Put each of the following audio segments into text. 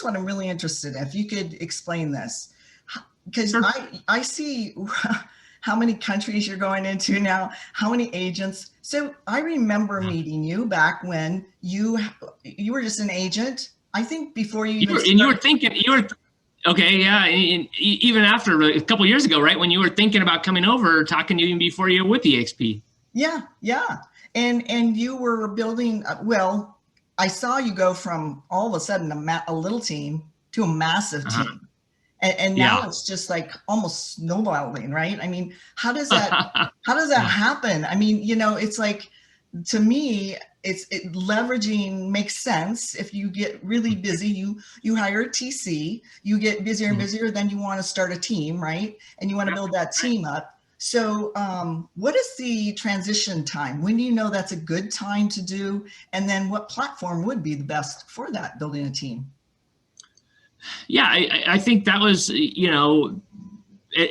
what I'm really interested in. If you could explain this, because Sure. I see how many countries you're going into now, how many agents. So I remember meeting you back when you were just an agent. I think before you even You were thinking, okay, yeah, and even after a couple of years ago, right, when you were thinking about coming over, talking to you even before you were with EXP. Yeah, yeah. And you were building, well, I saw you go from all of a sudden a little team to a massive team. And now it's just like almost snowballing, right? I mean, how does that happen? I mean, it's like, to me, leveraging makes sense. If you get really busy, you hire a TC, you get busier and busier, then you want to start a team, right? And you want to build that team up. So what is the transition time? When do you know that's a good time to do? And then what platform would be the best for that, building a team? Yeah, I think that was,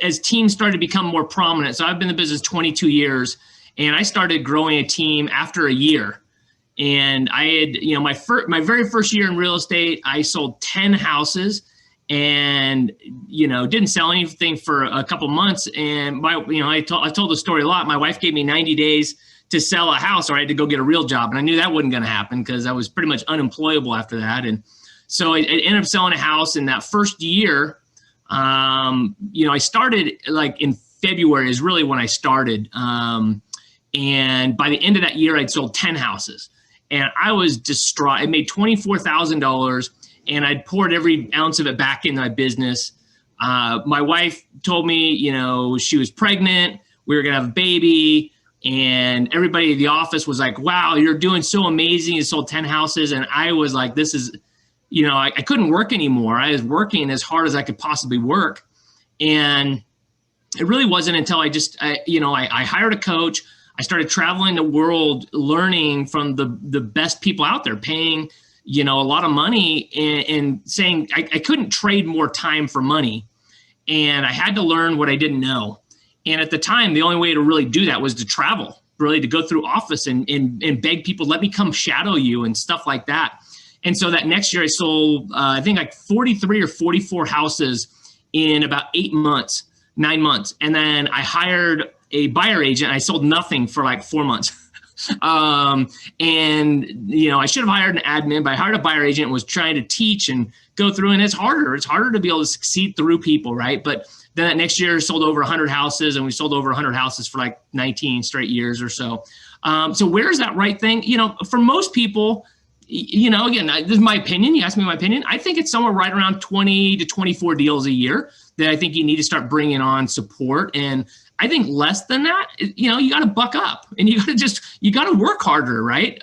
as teams started to become more prominent. So I've been in the business 22 years, and I started growing a team after a year. And I had, my very first year in real estate, I sold 10 houses and, didn't sell anything for a couple months. And I've told the story a lot. My wife gave me 90 days to sell a house, or I had to go get a real job. And I knew that wasn't going to happen because I was pretty much unemployable after that. And so I ended up selling a house in that first year. I started like in February is really when I started. And by the end of that year, I'd sold 10 houses. And I was distraught. I made $24,000, and I'd poured every ounce of it back into my business. My wife told me, she was pregnant. We were going to have a baby. And everybody in the office was like, wow, you're doing so amazing. You sold 10 houses. And I was like, this is, I couldn't work anymore. I was working as hard as I could possibly work. And it really wasn't until I hired a coach. I started traveling the world, learning from the best people out there, paying, a lot of money and saying I couldn't trade more time for money. And I had to learn what I didn't know. And at the time, the only way to really do that was to travel, really to go through office and beg people, let me come shadow you and stuff like that. And so that next year I sold, I think like 43 or 44 houses in about 9 months. And then I hired a buyer agent. I sold nothing for like 4 months. I should have hired an admin, but I hired a buyer agent and was trying to teach and go through. And it's harder to be able to succeed through people, right? But then that next year I sold over 100 houses, and we sold over 100 houses for like 19 straight years or so. So where's that right thing? For most people, again, this is my opinion. You asked me my opinion. I think it's somewhere right around 20 to 24 deals a year that I think you need to start bringing on support. And I think less than that, you got to buck up and you got to work harder, right?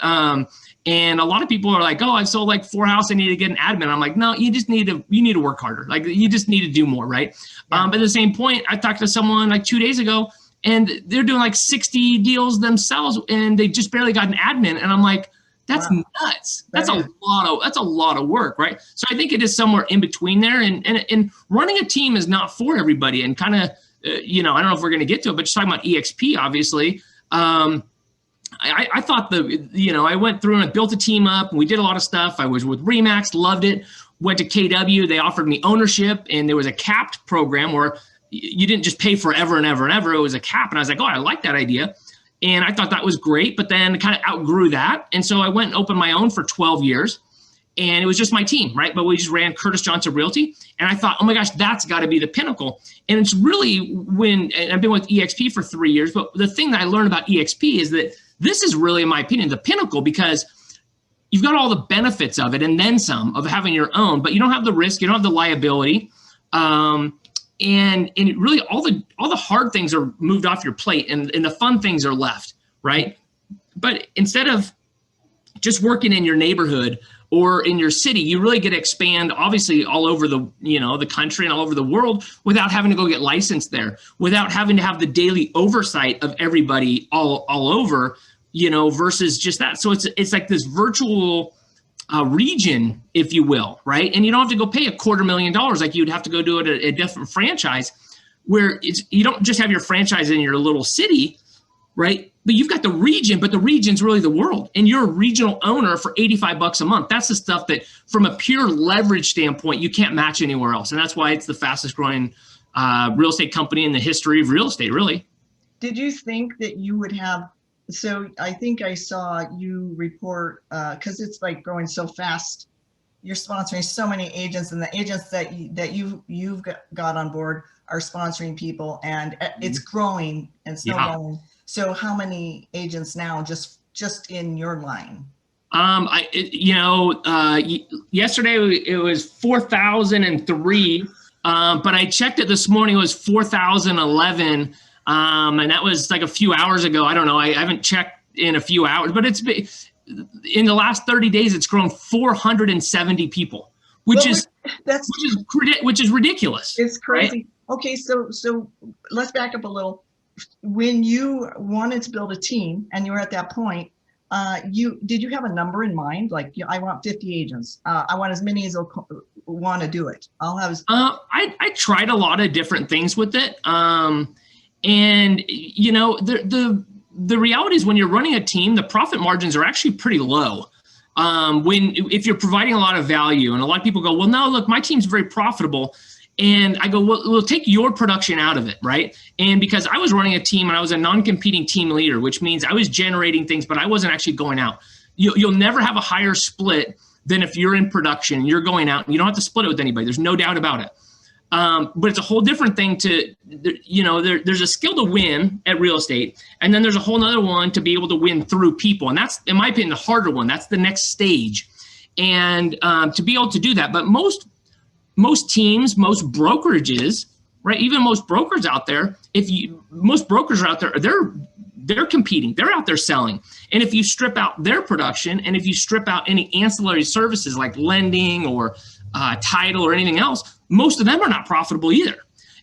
And a lot of people are like, oh, I sold like 4 houses, I need to get an admin. I'm like, no, you need to work harder. Like you just need to do more, right? Yeah. But at the same point, I talked to someone like 2 days ago, and they're doing like 60 deals themselves, and they just barely got an admin. And I'm like, that's nuts. That's a lot of work, right? So I think it is somewhere in between there. And running a team is not for everybody. And kind of, I don't know if we're going to get to it, but just talking about EXP, obviously, I thought I went through and I built a team up, and we did a lot of stuff. I was with Remax, loved it. Went to KW, they offered me ownership, and there was a capped program where you didn't just pay forever and ever and ever. It was a cap, and I was like, oh, I like that idea. And I thought that was great, but then kind of outgrew that. And so I went and opened my own for 12 years, and it was just my team, right? But we just ran Curtis Johnson Realty. And I thought, oh my gosh, that's got to be the pinnacle. And it's really and I've been with EXP for 3 years, but the thing that I learned about EXP is that this is really, in my opinion, the pinnacle, because you've got all the benefits of it and then some of having your own, but you don't have the risk, you don't have the liability. And it really all the hard things are moved off your plate, and the fun things are left, right? But instead of just working in your neighborhood or in your city, you really get to expand, obviously, all over the country and all over the world without having to go get licensed there, without having to have the daily oversight of everybody all over, versus just that. So it's like this virtual region, if you will, right? And you don't have to go pay $250,000 like you'd have to go do it at a different franchise, where you don't just have your franchise in your little city, right? but you've got the region, but the region's really the world. And you're a regional owner for $85 a month. That's the stuff that from a pure leverage standpoint, you can't match anywhere else. And that's why it's the fastest growing real estate company in the history of real estate, really. Did you think that you would have, so I think I saw you report, because it's like growing so fast, you're sponsoring so many agents, and the agents that you've got on board are sponsoring people, and it's growing and snowballing. So how many agents now just in your line? Yesterday it was 4,003, but I checked it this morning, it was 4,011. And that was like a few hours ago. I don't know. I haven't checked in a few hours, but it's been, in the last 30 days, it's grown 470 people, which is ridiculous. It's crazy. Right? Okay. So let's back up a little. When you wanted to build a team and you were at that point, did you have a number in mind? Like, I want 50 agents. I want as many as want to do it. I'll have. I tried a lot of different things with it. And the reality is when you're running a team, the profit margins are actually pretty low. If you're providing a lot of value, and a lot of people go, well, no, look, my team's very profitable. And I go, well, we'll take your production out of it, right? And because I was running a team and I was a non-competing team leader, which means I was generating things, but I wasn't actually going out. You'll never have a higher split than if you're in production and you're going out, and you don't have to split it with anybody. There's no doubt about it. But it's a whole different thing there's a skill to win at real estate. And then there's a whole nother one to be able to win through people. And that's, in my opinion, the harder one. That's the next stage. And to be able to do that. But most teams, most brokerages, right? Even most brokers out there, most brokers are out there, they're competing, they're out there selling. And if you strip out their production, and if you strip out any ancillary services like lending or title or anything else, most of them are not profitable either.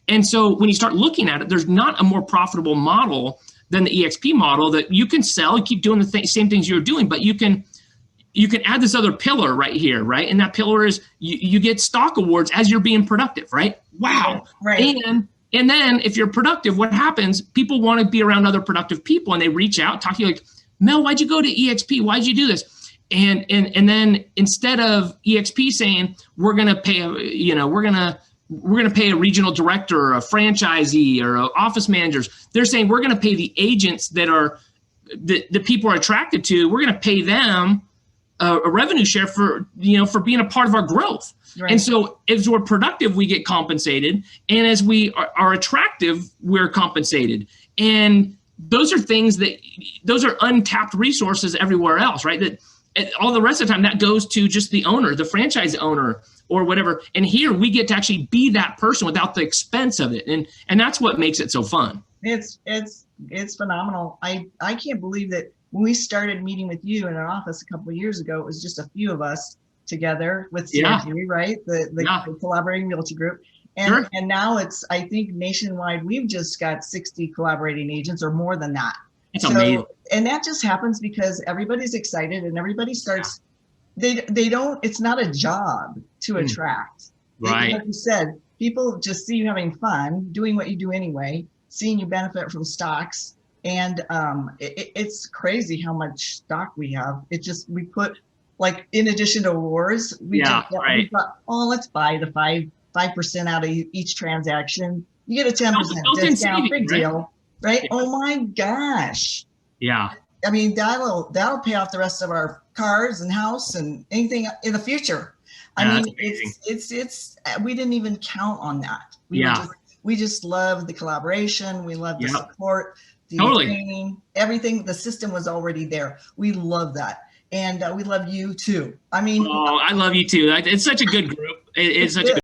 And so when you start looking at it, there's not a more profitable model than the EXP model that you can sell, you keep doing the same things you're doing, but you can add this other pillar right here, right? And that pillar is you get stock awards as you're being productive, right? Wow. Right. And then if you're productive, what happens? People want to be around other productive people, and they reach out, talk to you like, Mel, why'd you go to EXP? Why'd you do this? And then instead of EXP saying we're going to pay we're going to pay a regional director or a franchisee or office managers, they're saying we're going to pay the agents that are the people are attracted to. We're going to pay them a revenue share for being a part of our growth. Right. And so as we're productive, we get compensated, and as we are attractive, we're compensated. And those are untapped resources everywhere else, right? That all the rest of the time that goes to just the owner, the franchise owner or whatever. And here we get to actually be that person without the expense of it. And that's what makes it so fun. It's phenomenal. I can't believe that when we started meeting with you in our office a couple of years ago, it was just a few of us together with CRG, right? The collaborating realty group. And now it's, I think nationwide, we've just got 60 collaborating agents or more than that. It's amazing. And that just happens because everybody's excited and everybody starts, they don't, it's not a job to attract. Right. Like you said, people just see you having fun, doing what you do anyway, seeing you benefit from stocks. And it's crazy how much stock we have. It just, we put, like, in addition to awards, we thought, oh, let's buy the 5% out of each transaction. You get a 10% discount, big deal, right? Yeah. Oh my gosh. Yeah. I mean, that'll pay off the rest of our cars and house and anything in the future. I mean, it's we didn't even count on that. We just love the collaboration. We love the support, the training, everything. The system was already there. We love that. And we love you too. I mean, I love you too. It's such a good group. It's such a good